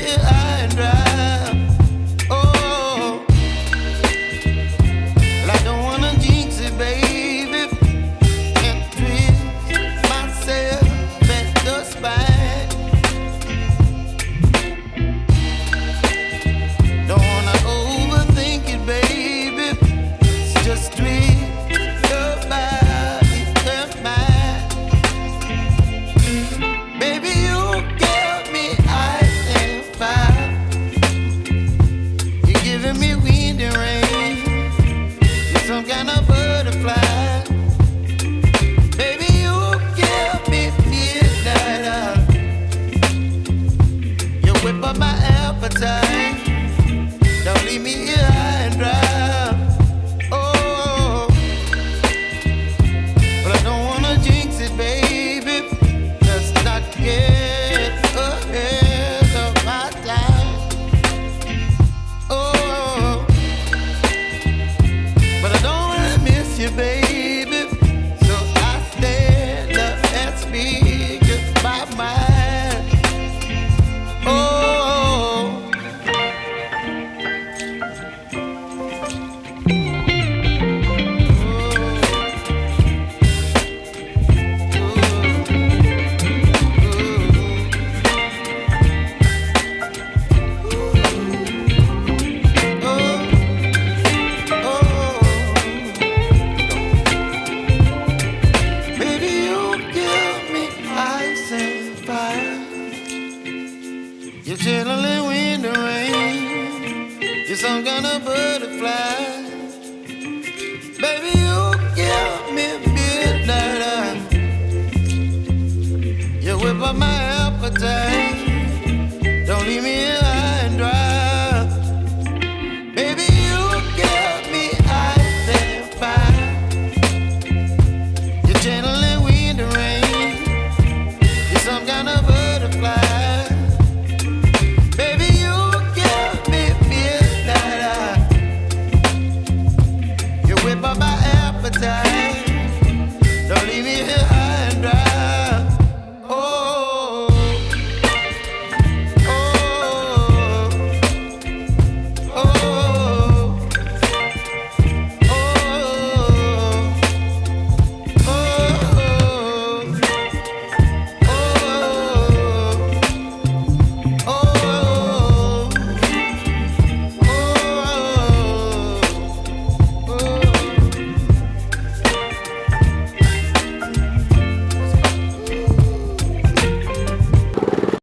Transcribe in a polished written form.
here high and dry. Oh, well, I don't wanna jinx it, baby, and twist myself at the spine. Don't wanna overthink it, baby. It's just twist your body and mine. Baby, you give me ice and fire. You're giving me wind and rain. You're some kind of butterfly. Baby, you give me midnight. You whip up my appetite. Don't leave me here high and dry. Oh, but I don't wanna jinx it, baby. Let's not get ahead of my time. Oh, but I don't wanna miss you, baby. So I stand up and speak just my mind. Oh. Baby, you give me ice and fire. You're chilling wind and rain. You're some kind of butterfly. Baby, you give me midnight. You whip up my appetite.